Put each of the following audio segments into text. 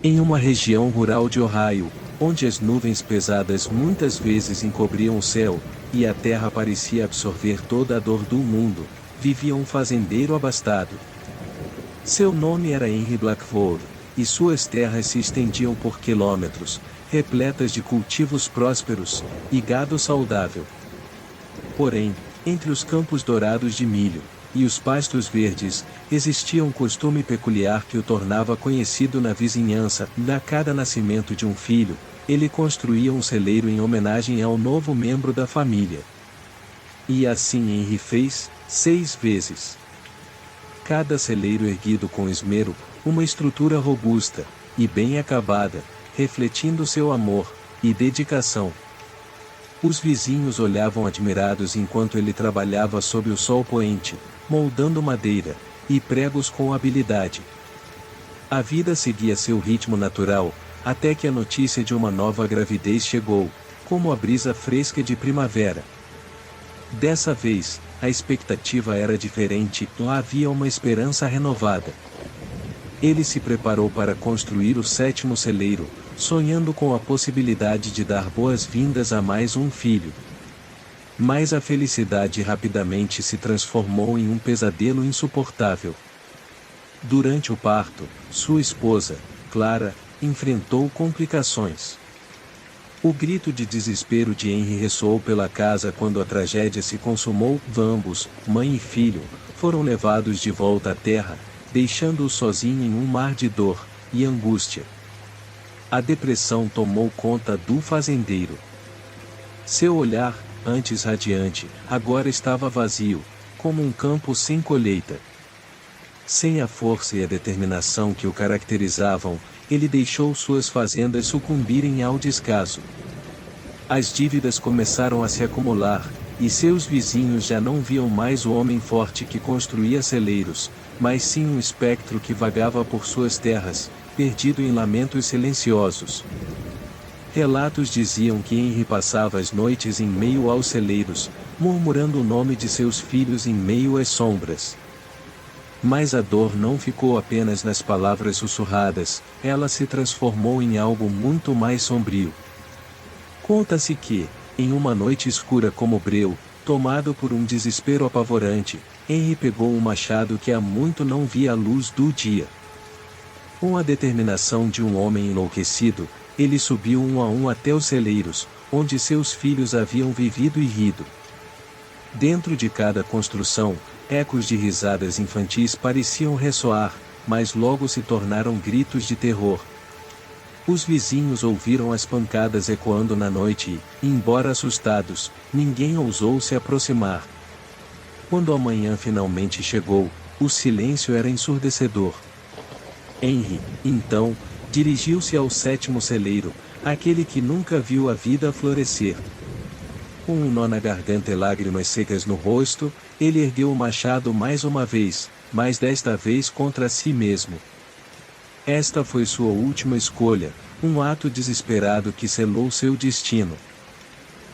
Em uma região rural de Ohio, onde as nuvens pesadas muitas vezes encobriam o céu, e a terra parecia absorver toda a dor do mundo, vivia um fazendeiro abastado. Seu nome era Henry Blackwood, e suas terras se estendiam por quilômetros, repletas de cultivos prósperos, e gado saudável. Porém, entre os campos dourados de milho, e os pastos verdes, existia um costume peculiar que o tornava conhecido na vizinhança. A cada nascimento de um filho, ele construía um celeiro em homenagem ao novo membro da família. E assim Henry fez, 6 vezes. Cada celeiro erguido com esmero, uma estrutura robusta, e bem acabada, refletindo seu amor, e dedicação. Os vizinhos olhavam admirados enquanto ele trabalhava sob o sol poente, moldando madeira, e pregos com habilidade. A vida seguia seu ritmo natural, até que a notícia de uma nova gravidez chegou, como a brisa fresca de primavera. Dessa vez, a expectativa era diferente, lá havia uma esperança renovada. Ele se preparou para construir o 7º celeiro, sonhando com a possibilidade de dar boas-vindas a mais um filho. Mas a felicidade rapidamente se transformou em um pesadelo insuportável. Durante o parto, sua esposa, Clara, enfrentou complicações. O grito de desespero de Henry ressoou pela casa quando a tragédia se consumou. Ambos, mãe e filho, foram levados de volta à terra, deixando-o sozinho em um mar de dor e angústia. A depressão tomou conta do fazendeiro. Seu olhar, antes radiante, agora estava vazio, como um campo sem colheita. Sem a força e a determinação que o caracterizavam, ele deixou suas fazendas sucumbirem ao descaso. As dívidas começaram a se acumular, e seus vizinhos já não viam mais o homem forte que construía celeiros, mas sim um espectro que vagava por suas terras, perdido em lamentos silenciosos. Relatos diziam que Henry passava as noites em meio aos celeiros, murmurando o nome de seus filhos em meio às sombras. Mas a dor não ficou apenas nas palavras sussurradas, ela se transformou em algo muito mais sombrio. Conta-se que, em uma noite escura como breu, tomado por um desespero apavorante, Henry pegou um machado que há muito não via a luz do dia. Com a determinação de um homem enlouquecido, ele subiu um a um até os celeiros, onde seus filhos haviam vivido e rido. Dentro de cada construção, ecos de risadas infantis pareciam ressoar, mas logo se tornaram gritos de terror. Os vizinhos ouviram as pancadas ecoando na noite e, embora assustados, ninguém ousou se aproximar. Quando a manhã finalmente chegou, o silêncio era ensurdecedor. Henry, então, dirigiu-se ao 7º celeiro, aquele que nunca viu a vida florescer. Com um nó na garganta e lágrimas secas no rosto, ele ergueu o machado mais uma vez, mas desta vez contra si mesmo. Esta foi sua última escolha, um ato desesperado que selou seu destino.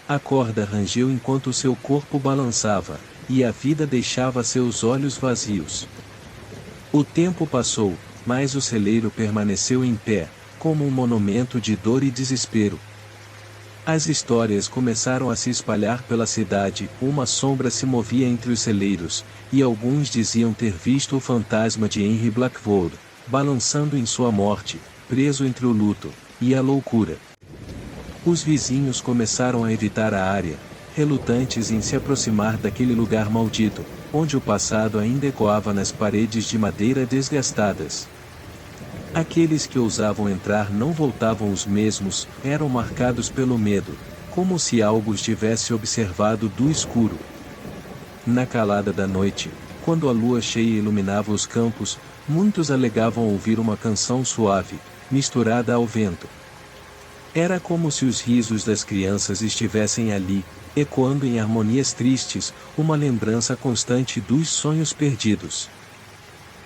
A corda rangeu enquanto seu corpo balançava, e a vida deixava seus olhos vazios. O tempo passou, mas o celeiro permaneceu em pé, como um monumento de dor e desespero. As histórias começaram a se espalhar pela cidade, uma sombra se movia entre os celeiros, e alguns diziam ter visto o fantasma de Henry Blackwood, balançando em sua morte, preso entre o luto e a loucura. Os vizinhos começaram a evitar a área, relutantes em se aproximar daquele lugar maldito, onde o passado ainda ecoava nas paredes de madeira desgastadas. Aqueles que ousavam entrar não voltavam os mesmos, eram marcados pelo medo, como se algo os tivesse observado do escuro. Na calada da noite, quando a lua cheia iluminava os campos, muitos alegavam ouvir uma canção suave, misturada ao vento. Era como se os risos das crianças estivessem ali, ecoando em harmonias tristes, uma lembrança constante dos sonhos perdidos.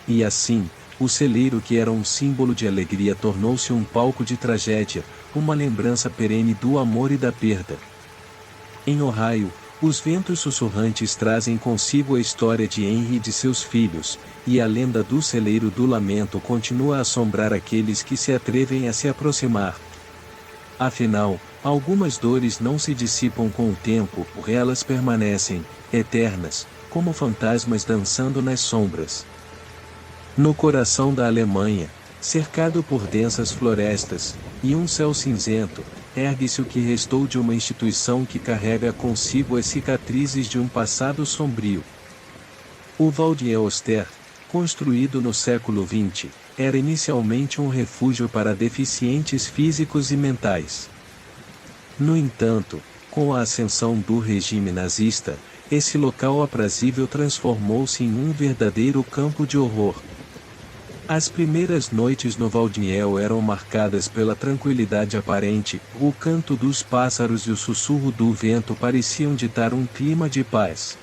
E assim, o celeiro que era um símbolo de alegria tornou-se um palco de tragédia, uma lembrança perene do amor e da perda. Em Ohio, Os ventos sussurrantes trazem consigo a história de Henry e de seus filhos, e a lenda do celeiro do lamento continua a assombrar aqueles que se atrevem a se aproximar. Afinal, algumas dores não se dissipam com o tempo, elas permanecem, eternas, como fantasmas dançando nas sombras. No coração da Alemanha, cercado por densas florestas, e um céu cinzento, ergue-se o que restou de uma instituição que carrega consigo as cicatrizes de um passado sombrio. O Waldorf, construído no século XX, era inicialmente um refúgio para deficientes físicos e mentais. No entanto, com a ascensão do regime nazista, esse local aprazível transformou-se em um verdadeiro campo de horror. As primeiras noites no Waldorf eram marcadas pela tranquilidade aparente, o canto dos pássaros e o sussurro do vento pareciam ditar um clima de paz.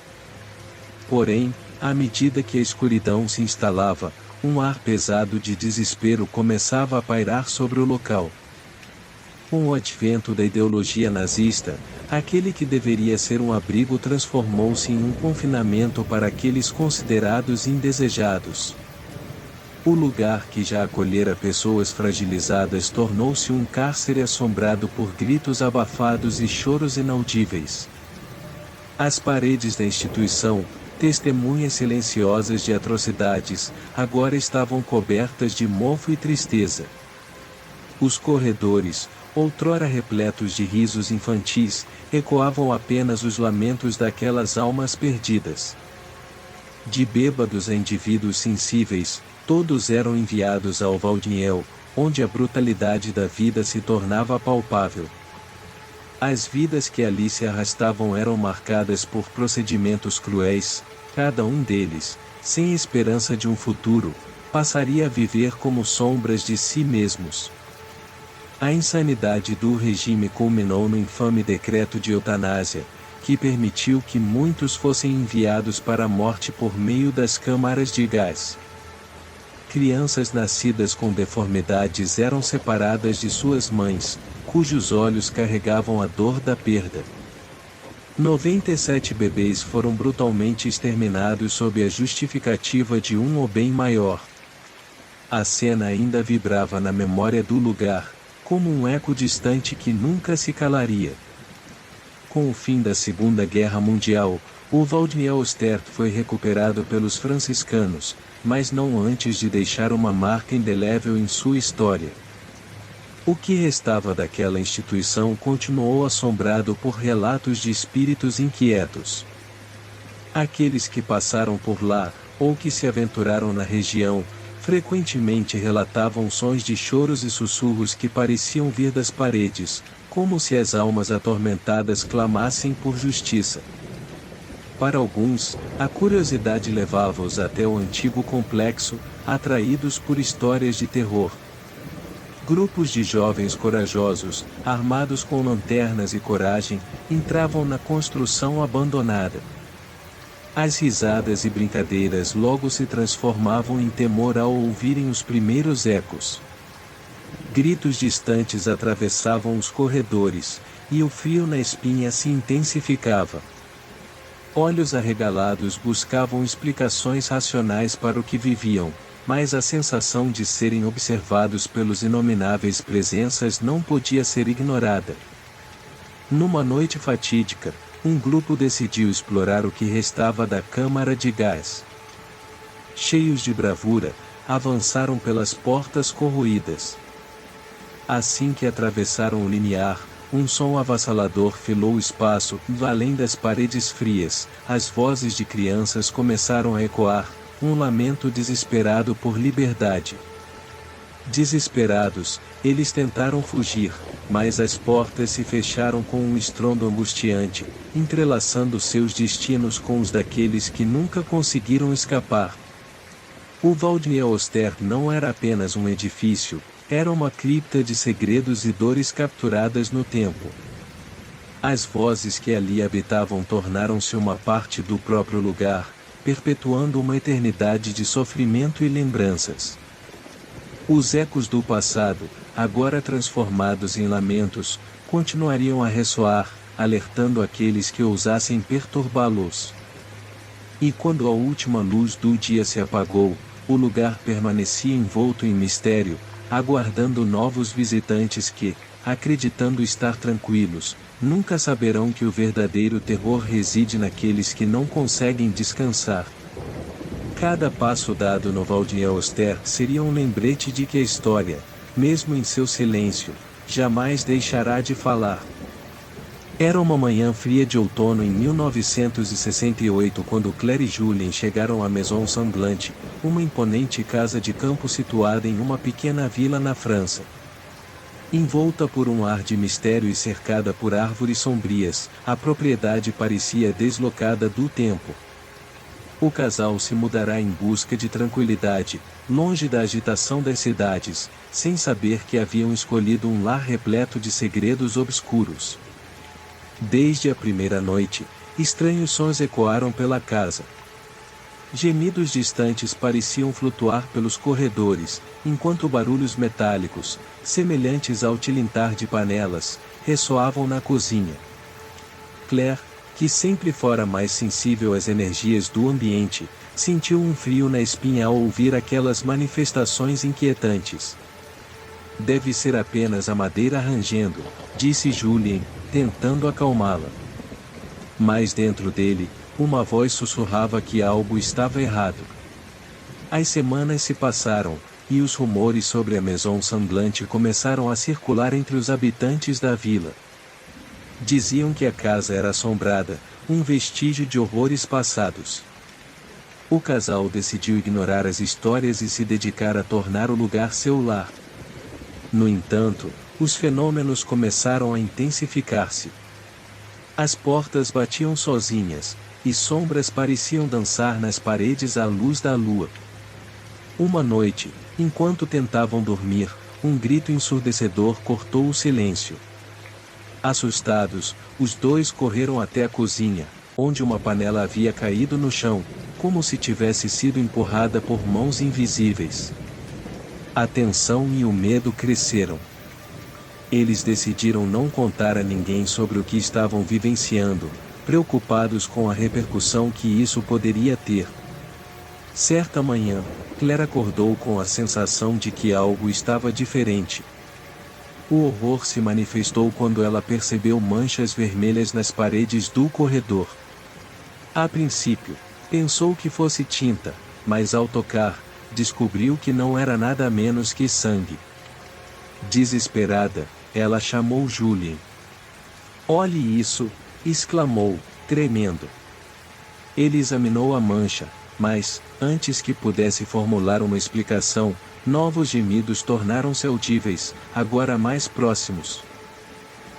Porém, à medida que a escuridão se instalava, um ar pesado de desespero começava a pairar sobre o local. Com o advento da ideologia nazista, aquele que deveria ser um abrigo transformou-se em um confinamento para aqueles considerados indesejados. O lugar que já acolhera pessoas fragilizadas tornou-se um cárcere assombrado por gritos abafados e choros inaudíveis. As paredes da instituição, testemunhas silenciosas de atrocidades, agora estavam cobertas de mofo e tristeza. Os corredores, outrora repletos de risos infantis, ecoavam apenas os lamentos daquelas almas perdidas. De bêbados a indivíduos sensíveis, todos eram enviados ao Waldorf, onde a brutalidade da vida se tornava palpável. As vidas que ali se arrastavam eram marcadas por procedimentos cruéis, cada um deles, sem esperança de um futuro, passaria a viver como sombras de si mesmos. A insanidade do regime culminou no infame decreto de eutanásia, que permitiu que muitos fossem enviados para a morte por meio das câmaras de gás. Crianças nascidas com deformidades eram separadas de suas mães, cujos olhos carregavam a dor da perda. 97 bebês foram brutalmente exterminados sob a justificativa de um bem maior. A cena ainda vibrava na memória do lugar, como um eco distante que nunca se calaria. Com o fim da Segunda Guerra Mundial, o Waldorf foi recuperado pelos franciscanos, mas não antes de deixar uma marca indelével em sua história. O que restava daquela instituição continuou assombrado por relatos de espíritos inquietos. Aqueles que passaram por lá, ou que se aventuraram na região, frequentemente relatavam sons de choros e sussurros que pareciam vir das paredes, como se as almas atormentadas clamassem por justiça. Para alguns, a curiosidade levava-os até o antigo complexo, atraídos por histórias de terror. Grupos de jovens corajosos, armados com lanternas e coragem, entravam na construção abandonada. As risadas e brincadeiras logo se transformavam em temor ao ouvirem os primeiros ecos. Gritos distantes atravessavam os corredores, e o frio na espinha se intensificava. Olhos arregalados buscavam explicações racionais para o que viviam, mas a sensação de serem observados pelos inomináveis presenças não podia ser ignorada. Numa noite fatídica, um grupo decidiu explorar o que restava da câmara de gás. Cheios de bravura, avançaram pelas portas corroídas. Assim que atravessaram o limiar, um som avassalador filou o espaço, além das paredes frias, as vozes de crianças começaram a ecoar, um lamento desesperado por liberdade. Desesperados, eles tentaram fugir, mas as portas se fecharam com um estrondo angustiante, entrelaçando seus destinos com os daqueles que nunca conseguiram escapar. O Waldorf não era apenas um edifício, era uma cripta de segredos e dores capturadas no tempo. As vozes que ali habitavam tornaram-se uma parte do próprio lugar, perpetuando uma eternidade de sofrimento e lembranças. Os ecos do passado, agora transformados em lamentos, continuariam a ressoar, alertando aqueles que ousassem perturbá-los. E quando a última luz do dia se apagou, o lugar permanecia envolto em mistério, aguardando novos visitantes que, acreditando estar tranquilos, nunca saberão que o verdadeiro terror reside naqueles que não conseguem descansar. Cada passo dado no Valdir Auster seria um lembrete de que a história, mesmo em seu silêncio, jamais deixará de falar. Era uma manhã fria de outono em 1968 quando Claire e Julien chegaram à Maison Sanglante, uma imponente casa de campo situada em uma pequena vila na França. Envolta por um ar de mistério e cercada por árvores sombrias, a propriedade parecia deslocada do tempo. O casal se mudará em busca de tranquilidade, longe da agitação das cidades, sem saber que haviam escolhido um lar repleto de segredos obscuros. Desde a primeira noite, estranhos sons ecoaram pela casa. Gemidos distantes pareciam flutuar pelos corredores, enquanto barulhos metálicos, semelhantes ao tilintar de panelas, ressoavam na cozinha. Claire, que sempre fora mais sensível às energias do ambiente, sentiu um frio na espinha ao ouvir aquelas manifestações inquietantes. Deve ser apenas a madeira rangendo, disse Julien, tentando acalmá-la. Mas dentro dele, uma voz sussurrava que algo estava errado. As semanas se passaram, e os rumores sobre a Maison Sanglante começaram a circular entre os habitantes da vila. Diziam que a casa era assombrada, um vestígio de horrores passados. O casal decidiu ignorar as histórias e se dedicar a tornar o lugar seu lar. No entanto, os fenômenos começaram a intensificar-se. As portas batiam sozinhas, e sombras pareciam dançar nas paredes à luz da lua. Uma noite, enquanto tentavam dormir, um grito ensurdecedor cortou o silêncio. Assustados, os dois correram até a cozinha, onde uma panela havia caído no chão, como se tivesse sido empurrada por mãos invisíveis. A tensão e o medo cresceram. Eles decidiram não contar a ninguém sobre o que estavam vivenciando, preocupados com a repercussão que isso poderia ter. Certa manhã, Claire acordou com a sensação de que algo estava diferente. O horror se manifestou quando ela percebeu manchas vermelhas nas paredes do corredor. A princípio, pensou que fosse tinta, mas ao tocar, descobriu que não era nada menos que sangue. Desesperada, ela chamou Julien. "Olhe isso!" exclamou, tremendo. Ele examinou a mancha, mas, antes que pudesse formular uma explicação, novos gemidos tornaram-se audíveis, agora mais próximos.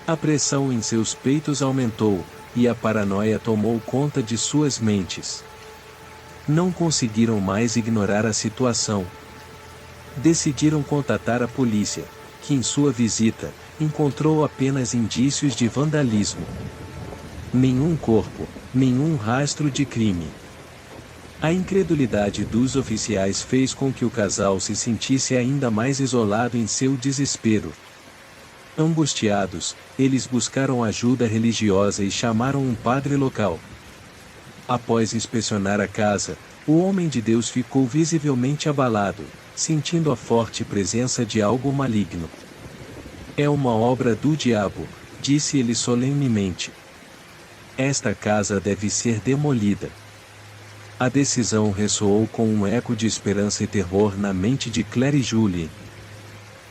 A pressão em seus peitos aumentou, e a paranoia tomou conta de suas mentes. Não conseguiram mais ignorar a situação. Decidiram contatar a polícia, que em sua visita, encontrou apenas indícios de vandalismo. Nenhum corpo, nenhum rastro de crime. A incredulidade dos oficiais fez com que o casal se sentisse ainda mais isolado em seu desespero. Angustiados, eles buscaram ajuda religiosa e chamaram um padre local. Após inspecionar a casa, o homem de Deus ficou visivelmente abalado, sentindo a forte presença de algo maligno. "É uma obra do diabo", disse ele solenemente. "Esta casa deve ser demolida." A decisão ressoou com um eco de esperança e terror na mente de Claire e Julien.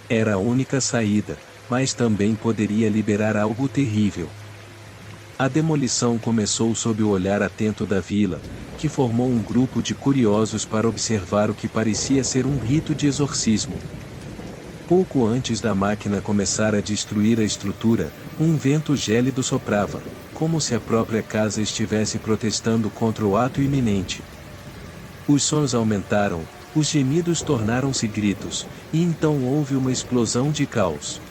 Era a única saída, mas também poderia liberar algo terrível. A demolição começou sob o olhar atento da vila, que formou um grupo de curiosos para observar o que parecia ser um rito de exorcismo. Pouco antes da máquina começar a destruir a estrutura, um vento gélido soprava, como se a própria casa estivesse protestando contra o ato iminente. Os sons aumentaram, os gemidos tornaram-se gritos, e então houve uma explosão de caos.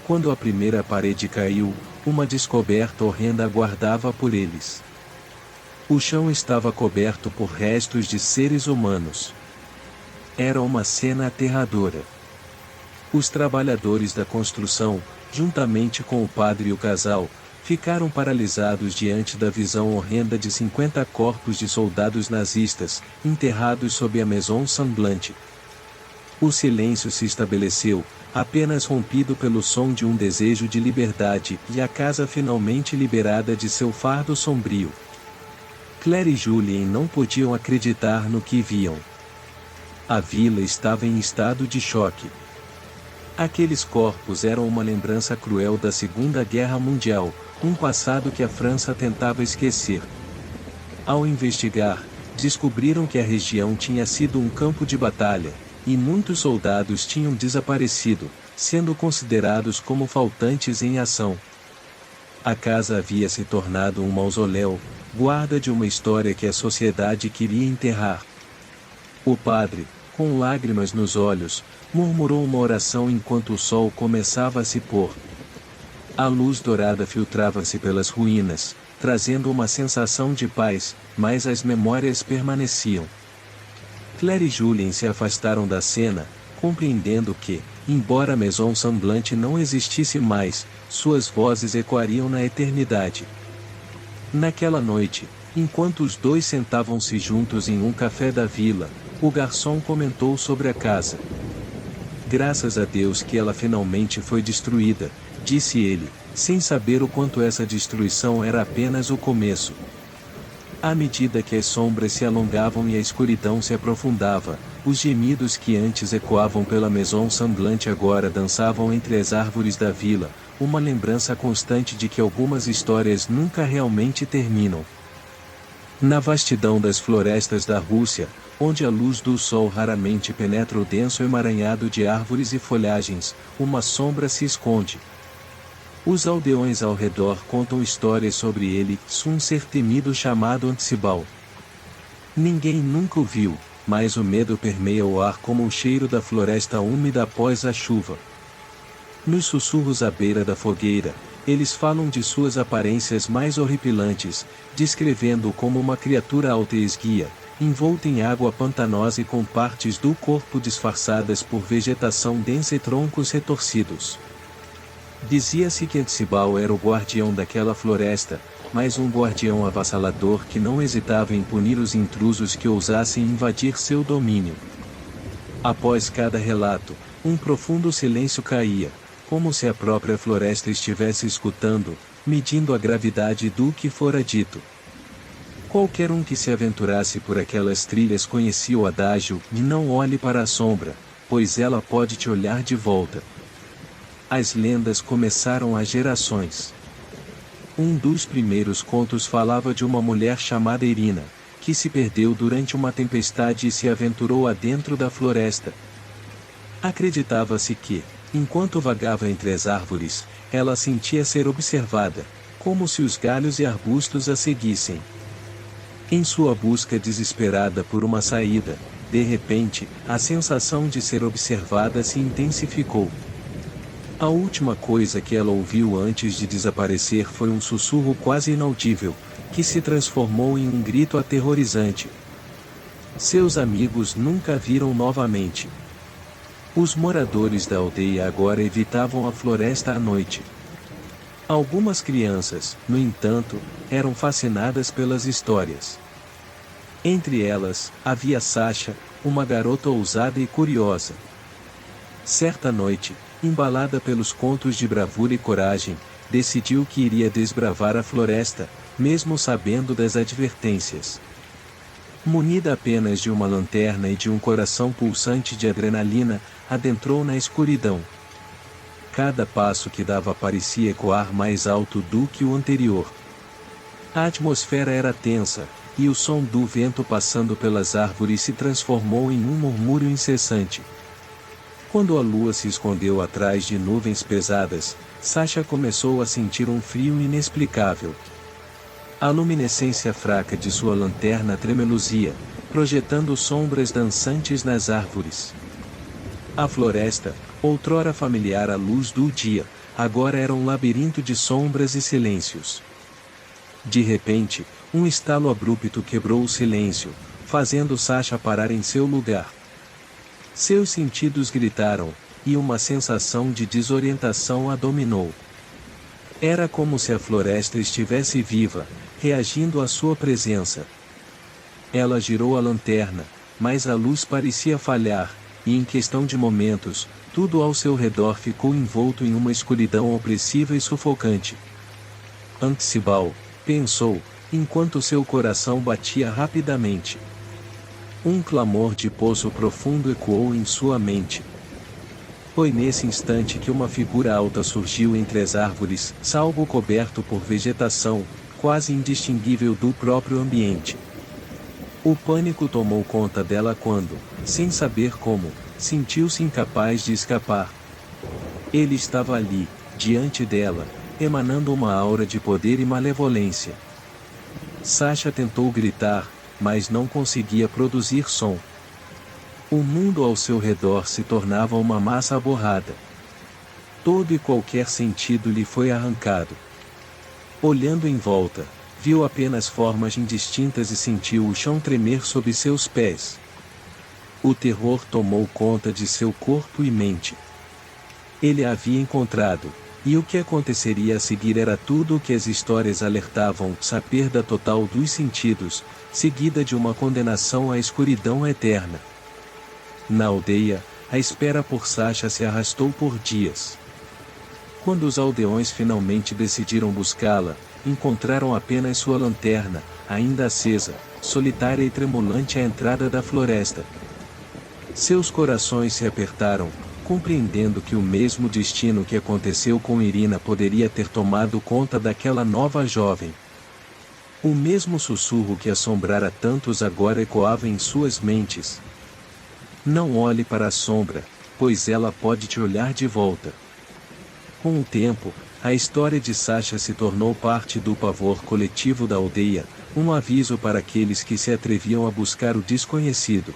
Quando a primeira parede caiu, uma descoberta horrenda aguardava por eles. O chão estava coberto por restos de seres humanos. Era uma cena aterradora. Os trabalhadores da construção, juntamente com o padre e o casal, ficaram paralisados diante da visão horrenda de 50 corpos de soldados nazistas, enterrados sob a Maison Sanglante. O silêncio se estabeleceu, apenas rompido pelo som de um desejo de liberdade, e a casa finalmente liberada de seu fardo sombrio. Claire e Julien não podiam acreditar no que viam. A vila estava em estado de choque. Aqueles corpos eram uma lembrança cruel da Segunda Guerra Mundial, um passado que a França tentava esquecer. Ao investigar, descobriram que a região tinha sido um campo de batalha, e muitos soldados tinham desaparecido, sendo considerados como faltantes em ação. A casa havia se tornado um mausoléu, guarda de uma história que a sociedade queria enterrar. O padre, com lágrimas nos olhos, murmurou uma oração enquanto o sol começava a se pôr. A luz dourada filtrava-se pelas ruínas, trazendo uma sensação de paz, mas as memórias permaneciam. Claire e Julien se afastaram da cena, compreendendo que, embora a Maison Sanglante não existisse mais, suas vozes ecoariam na eternidade. Naquela noite, enquanto os dois sentavam-se juntos em um café da vila, o garçom comentou sobre a casa. Graças a Deus que ela finalmente foi destruída, disse ele, sem saber o quanto essa destruição era apenas o começo. À medida que as sombras se alongavam e a escuridão se aprofundava, os gemidos que antes ecoavam pela Maison Sanglante agora dançavam entre as árvores da vila, uma lembrança constante de que algumas histórias nunca realmente terminam. Na vastidão das florestas da Rússia, onde a luz do sol raramente penetra o denso emaranhado de árvores e folhagens, uma sombra se esconde. Os aldeões ao redor contam histórias sobre ele, um ser temido chamado Antsibal. Ninguém nunca o viu, mas o medo permeia o ar como o cheiro da floresta úmida após a chuva. Nos sussurros à beira da fogueira, eles falam de suas aparências mais horripilantes, descrevendo-o como uma criatura alta e esguia, envolta em água pantanosa e com partes do corpo disfarçadas por vegetação densa e troncos retorcidos. Dizia-se que Antsibal era o guardião daquela floresta, mas um guardião avassalador que não hesitava em punir os intrusos que ousassem invadir seu domínio. Após cada relato, um profundo silêncio caía, como se a própria floresta estivesse escutando, medindo a gravidade do que fora dito. Qualquer um que se aventurasse por aquelas trilhas conhecia o adágio, e não olhe para a sombra, pois ela pode te olhar de volta. As lendas começaram há gerações. Um dos primeiros contos falava de uma mulher chamada Irina, que se perdeu durante uma tempestade e se aventurou adentro da floresta. Acreditava-se que, enquanto vagava entre as árvores, ela sentia ser observada, como se os galhos e arbustos a seguissem. Em sua busca desesperada por uma saída, de repente, a sensação de ser observada se intensificou. A última coisa que ela ouviu antes de desaparecer foi um sussurro quase inaudível, que se transformou em um grito aterrorizante. Seus amigos nunca a viram novamente. Os moradores da aldeia agora evitavam a floresta à noite. Algumas crianças, no entanto, eram fascinadas pelas histórias. Entre elas, havia Sasha, uma garota ousada e curiosa. Certa noite, embalada pelos contos de bravura e coragem, decidiu que iria desbravar a floresta, mesmo sabendo das advertências. Munida apenas de uma lanterna e de um coração pulsante de adrenalina, adentrou na escuridão. Cada passo que dava parecia ecoar mais alto do que o anterior. A atmosfera era tensa, e o som do vento passando pelas árvores se transformou em um murmúrio incessante. Quando a lua se escondeu atrás de nuvens pesadas, Sasha começou a sentir um frio inexplicável. A luminescência fraca de sua lanterna tremeluzia, projetando sombras dançantes nas árvores. A floresta, outrora familiar à luz do dia, agora era um labirinto de sombras e silêncios. De repente, um estalo abrupto quebrou o silêncio, fazendo Sasha parar em seu lugar. Seus sentidos gritaram, e uma sensação de desorientação a dominou. Era como se a floresta estivesse viva, reagindo à sua presença. Ela girou a lanterna, mas a luz parecia falhar, e em questão de momentos, tudo ao seu redor ficou envolto em uma escuridão opressiva e sufocante. Antsibal, pensou, enquanto seu coração batia rapidamente. Um clamor de poço profundo ecoou em sua mente. Foi nesse instante que uma figura alta surgiu entre as árvores, algo coberto por vegetação, quase indistinguível do próprio ambiente. O pânico tomou conta dela quando, sem saber como, sentiu-se incapaz de escapar. Ele estava ali, diante dela, emanando uma aura de poder e malevolência. Sasha tentou gritar, mas não conseguia produzir som. O mundo ao seu redor se tornava uma massa aborrada. Todo e qualquer sentido lhe foi arrancado. Olhando em volta, viu apenas formas indistintas e sentiu o chão tremer sob seus pés. O terror tomou conta de seu corpo e mente. Ele a havia encontrado, e o que aconteceria a seguir era tudo o que as histórias alertavam: a perda total dos sentidos, seguida de uma condenação à escuridão eterna. Na aldeia, a espera por Sasha se arrastou por dias. Quando os aldeões finalmente decidiram buscá-la, encontraram apenas sua lanterna, ainda acesa, solitária e tremulante à entrada da floresta. Seus corações se apertaram, compreendendo que o mesmo destino que aconteceu com Irina poderia ter tomado conta daquela nova jovem. O mesmo sussurro que assombrara tantos agora ecoava em suas mentes. Não olhe para a sombra, pois ela pode te olhar de volta. Com o tempo, a história de Sasha se tornou parte do pavor coletivo da aldeia, um aviso para aqueles que se atreviam a buscar o desconhecido.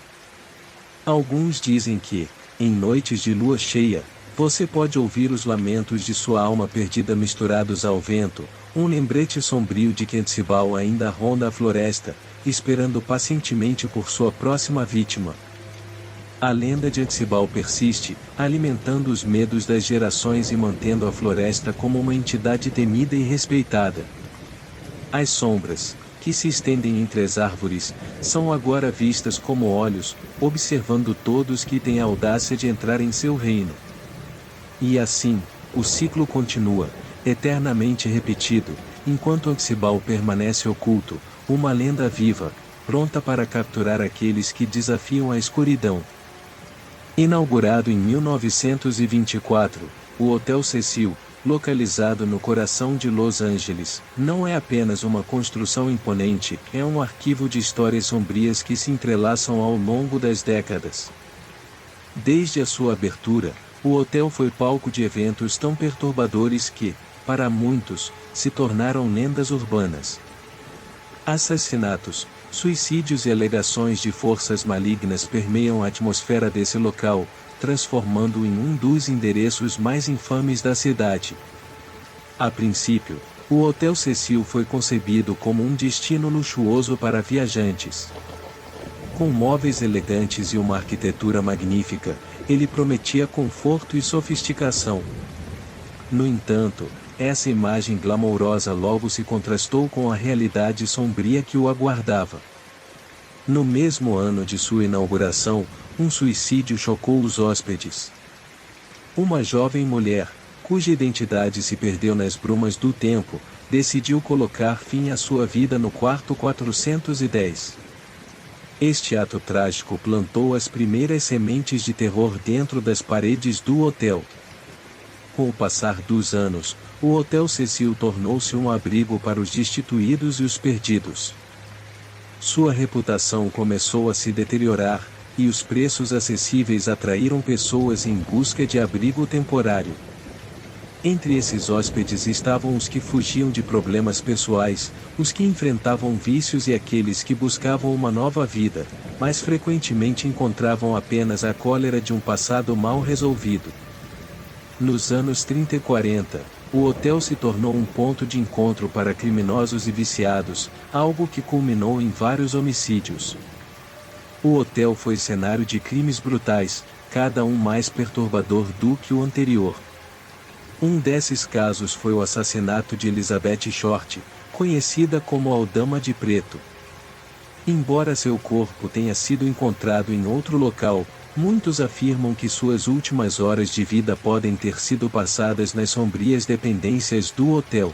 Alguns dizem que, em noites de lua cheia, você pode ouvir os lamentos de sua alma perdida misturados ao vento, um lembrete sombrio de que Antsibal ainda ronda a floresta, esperando pacientemente por sua próxima vítima. A lenda de Antsibal persiste, alimentando os medos das gerações e mantendo a floresta como uma entidade temida e respeitada. As sombras, que se estendem entre as árvores, são agora vistas como olhos, observando todos que têm a audácia de entrar em seu reino. E assim, o ciclo continua, eternamente repetido, enquanto Antsibal permanece oculto, uma lenda viva, pronta para capturar aqueles que desafiam a escuridão. Inaugurado em 1924, o Hotel Cecil, localizado no coração de Los Angeles, não é apenas uma construção imponente, é um arquivo de histórias sombrias que se entrelaçam ao longo das décadas. Desde a sua abertura, o hotel foi palco de eventos tão perturbadores que, para muitos, se tornaram lendas urbanas. Assassinatos, suicídios e alegações de forças malignas permeiam a atmosfera desse local, transformando-o em um dos endereços mais infames da cidade. A princípio, o Hotel Cecil foi concebido como um destino luxuoso para viajantes. Com móveis elegantes e uma arquitetura magnífica, ele prometia conforto e sofisticação. No entanto, essa imagem glamourosa logo se contrastou com a realidade sombria que o aguardava. No mesmo ano de sua inauguração, um suicídio chocou os hóspedes. Uma jovem mulher, cuja identidade se perdeu nas brumas do tempo, decidiu colocar fim à sua vida no quarto 410. Este ato trágico plantou as primeiras sementes de terror dentro das paredes do hotel. Com o passar dos anos, o Hotel Cecil tornou-se um abrigo para os destituídos e os perdidos. Sua reputação começou a se deteriorar, e os preços acessíveis atraíram pessoas em busca de abrigo temporário. Entre esses hóspedes estavam os que fugiam de problemas pessoais, os que enfrentavam vícios e aqueles que buscavam uma nova vida, mas frequentemente encontravam apenas a cólera de um passado mal resolvido. Nos anos 30 e 40, o hotel se tornou um ponto de encontro para criminosos e viciados, algo que culminou em vários homicídios. O hotel foi cenário de crimes brutais, cada um mais perturbador do que o anterior. Um desses casos foi o assassinato de Elizabeth Short, conhecida como a Dama de Preto. Embora seu corpo tenha sido encontrado em outro local, muitos afirmam que suas últimas horas de vida podem ter sido passadas nas sombrias dependências do hotel.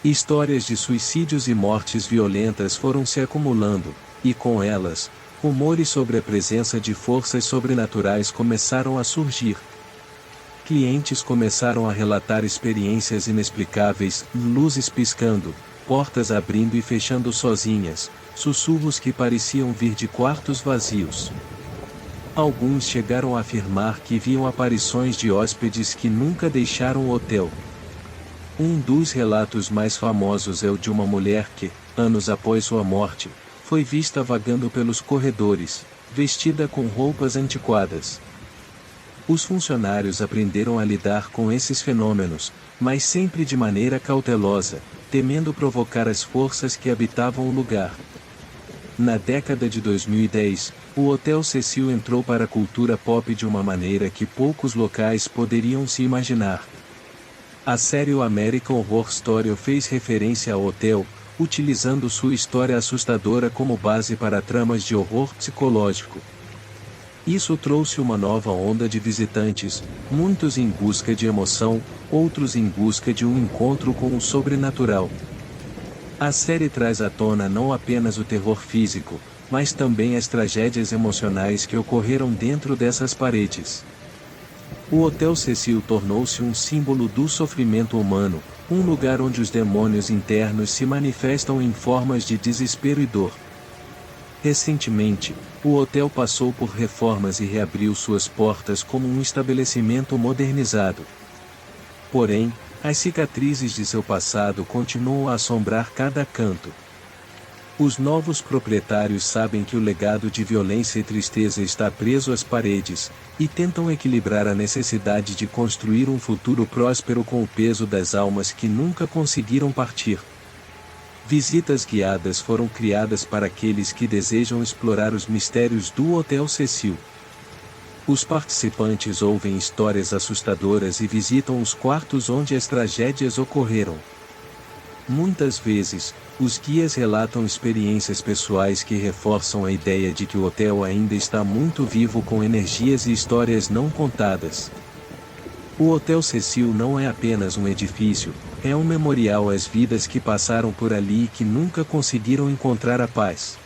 Histórias de suicídios e mortes violentas foram se acumulando, e com elas, rumores sobre a presença de forças sobrenaturais começaram a surgir. Clientes começaram a relatar experiências inexplicáveis, luzes piscando, portas abrindo e fechando sozinhas, sussurros que pareciam vir de quartos vazios. Alguns chegaram a afirmar que viam aparições de hóspedes que nunca deixaram o hotel. Um dos relatos mais famosos é o de uma mulher que, anos após sua morte, foi vista vagando pelos corredores, vestida com roupas antiquadas. Os funcionários aprenderam a lidar com esses fenômenos, mas sempre de maneira cautelosa, temendo provocar as forças que habitavam o lugar. Na década de 2010, o Hotel Cecil entrou para a cultura pop de uma maneira que poucos locais poderiam se imaginar. A série American Horror Story fez referência ao hotel, utilizando sua história assustadora como base para tramas de horror psicológico. Isso trouxe uma nova onda de visitantes, muitos em busca de emoção, outros em busca de um encontro com o sobrenatural. A série traz à tona não apenas o terror físico, mas também as tragédias emocionais que ocorreram dentro dessas paredes. O Hotel Cecil tornou-se um símbolo do sofrimento humano, um lugar onde os demônios internos se manifestam em formas de desespero e dor. Recentemente, o hotel passou por reformas e reabriu suas portas como um estabelecimento modernizado. Porém, as cicatrizes de seu passado continuam a assombrar cada canto. Os novos proprietários sabem que o legado de violência e tristeza está preso às paredes, e tentam equilibrar a necessidade de construir um futuro próspero com o peso das almas que nunca conseguiram partir. Visitas guiadas foram criadas para aqueles que desejam explorar os mistérios do Hotel Cecil. Os participantes ouvem histórias assustadoras e visitam os quartos onde as tragédias ocorreram. Muitas vezes, os guias relatam experiências pessoais que reforçam a ideia de que o hotel ainda está muito vivo com energias e histórias não contadas. O Hotel Cecil não é apenas um edifício, é um memorial às vidas que passaram por ali e que nunca conseguiram encontrar a paz.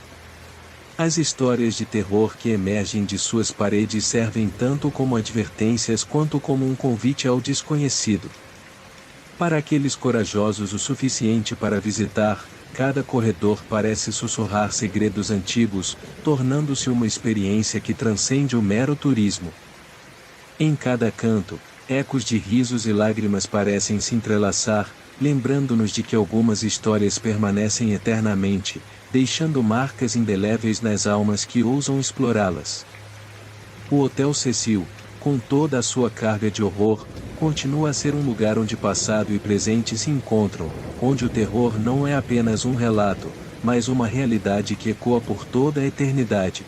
As histórias de terror que emergem de suas paredes servem tanto como advertências quanto como um convite ao desconhecido. Para aqueles corajosos o suficiente para visitar, cada corredor parece sussurrar segredos antigos, tornando-se uma experiência que transcende o mero turismo. Em cada canto, ecos de risos e lágrimas parecem se entrelaçar, lembrando-nos de que algumas histórias permanecem eternamente, deixando marcas indeléveis nas almas que ousam explorá-las. O Hotel Cecil, com toda a sua carga de horror, continua a ser um lugar onde passado e presente se encontram, onde o terror não é apenas um relato, mas uma realidade que ecoa por toda a eternidade.